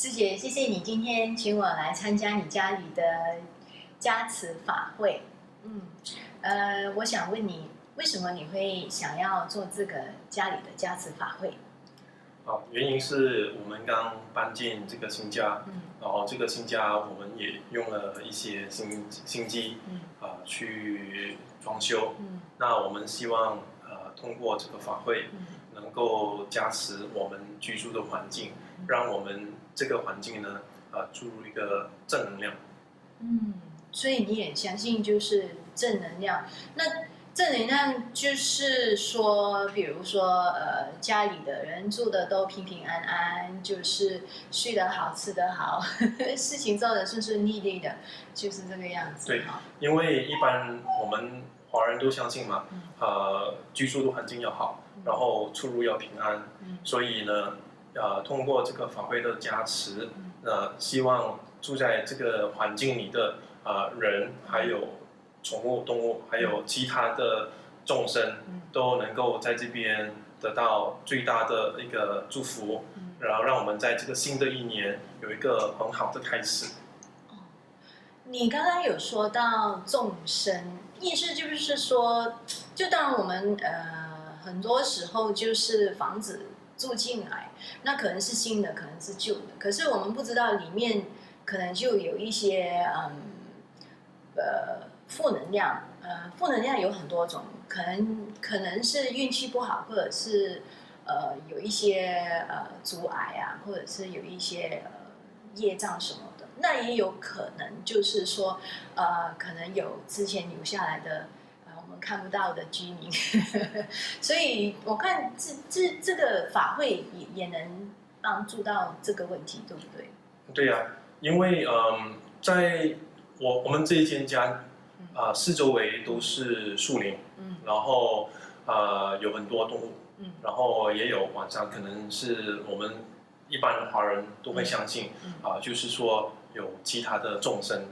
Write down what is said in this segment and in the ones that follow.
师姐，谢谢你今天请我来参加你家里的加持法会。我想问你，为什么你会想要做这个家里的加持法会？原因是我们刚搬进这个新家，然后这个新家我们也用了一些新机，去装修。那我们希望通过这个法会，能够加持我们居住的环境，让我们这个环境呢，注入一个正能量。所以你也相信就是正能量。那正能量就是说，比如说，家里的人住的都平平安安，就是睡得好，吃得好，事情做得顺顺利利的，就是这个样子。对，因为一般我们华人都相信嘛，居住的环境要好，然后出入要平安，所以呢，通过这个法会的加持，希望住在这个环境里的人还有宠物动物，还有其他的众生，都能够在这边得到最大的一个祝福，然后让我们在这个新的一年有一个很好的开始。你刚刚有说到众生，意思就是说，就当我们很多时候就是房子住进来，那可能是新的，可能是旧的，可是我们不知道里面可能就有一些负能量，负能量有很多种，可能是运气不好，或者是有一些阻碍啊，或者是有一些业障什么的。那也有可能就是说，可能有之前留下来的我们看不到的居民，所以我看这个法会也能帮助到这个问题，对不对？对呀，因为在我们这一间家，四周围都是树林，然后有很多动物，然后也有晚上可能是我们一般的华人都会相信，就是说有其他的众生，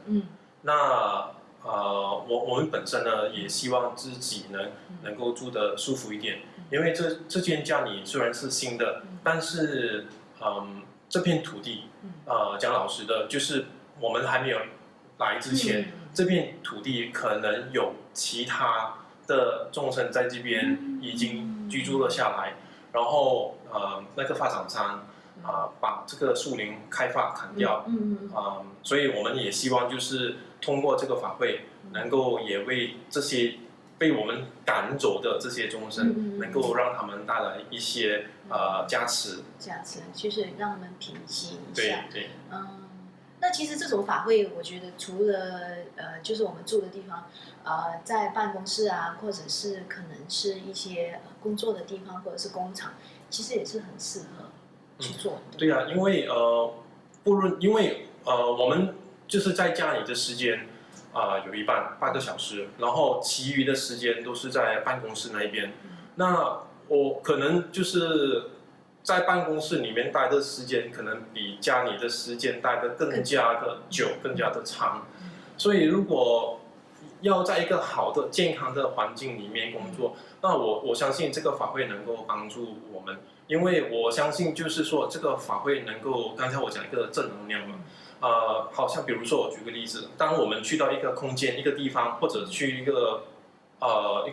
那我们本身呢也希望自己呢能够住得舒服一点，因为这间家里虽然是新的，但是这片土地，讲老实的，就是我们还没有来之前，这片土地可能有其他的众生在这边已经居住了下来，然后那个发展商把这个树林开发砍掉，所以我们也希望就是通过这个法会，能够也为这些被我们赶走的这些众生，能够让他们带来一些加持，就是让他们平息一下。对。那其实这种法会，我觉得除了就是我们住的地方，在办公室啊，或者是可能是一些工作的地方，或者是工厂，其实也是很适合去做。对啊，因为我们就是在家里的时间有一半个小时，然后其余的时间都是在办公室那一边。那我可能就是在办公室里面待的时间，可能比家里的时间待得更加的久，更加的长。所以如果要在一个好的健康的环境里面工作，那我相信这个法会能够帮助我们，因为我相信就是说这个法会能够，刚才我讲一个正能量嘛，好像比如说我举个例子，当我们去到一个空间、一个地方，或者去一个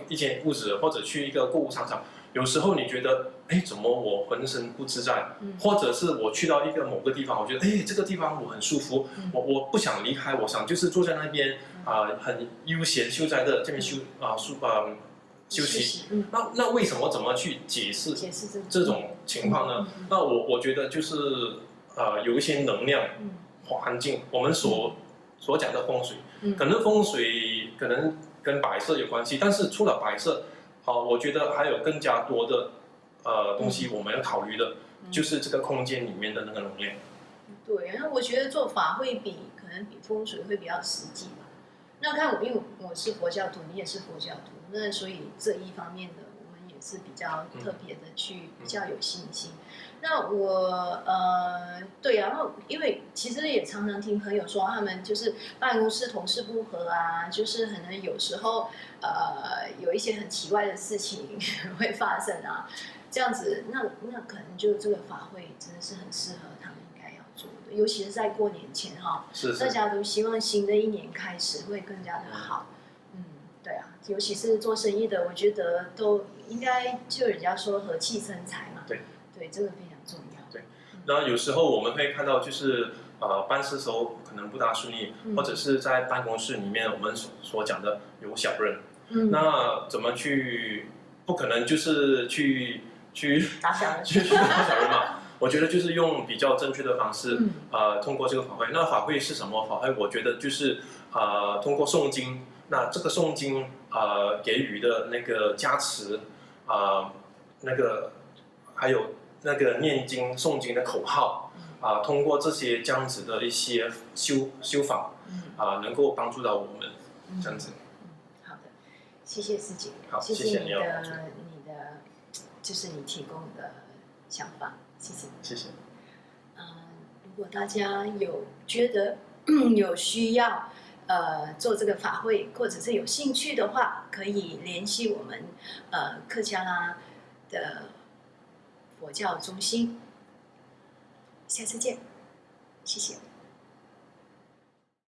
一间屋子，或者去一个购物商场，有时候你觉得，怎么我浑身不自在？或者是我去到一个某个地方，我觉得，这个地方我很舒服，我不想离开，我想就是坐在那边很悠闲悠哉的这边休息。那为什么怎么去解释这种情况呢？那我觉得就是有一些能量环境，我们所讲的风水，可能风水可能跟摆设有关系，但是除了摆设，我觉得还有更加多的东西我们要考虑的，就是这个空间里面的那个能量。对，然后我觉得做法会可能比风水会比较实际吧。那看因为我是佛教徒，你也是佛教徒，那所以这一方面的我们也是比较特别的比较有信心。那我对啊，然后因为其实也常常听朋友说，他们就是办公室同事不和啊，就是可能有时候有一些很奇怪的事情会发生啊，这样子，那可能就这个法会真的是很适合他们应该要助的，尤其是在过年前哈，大是是，家都希望新的一年开始会更加的好。对啊，尤其是做生意的，我觉得都应该就人家说和气生财嘛。对，对，这个非常重要。对。那有时候我们会看到，就是办事时候可能不大顺利，或者是在办公室里面我们所讲的有小人，那怎么去？不可能就是去打小人，去打小人嘛。我觉得就是用比较正确的方式，通过这个法会。那法会是什么法会？我觉得就是通过诵经。那这个诵经给予的那个加持那个还有那个念经诵经的口号通过这些这样子的一些修法能够帮助到我们这样子。好的，谢谢师姐，好，谢谢谢你的就是你提供的想法，谢谢。谢谢。如果大家有觉得有需要做这个法会，或者是有兴趣的话，可以联系我们克加拉的佛教中心。下次见，谢谢。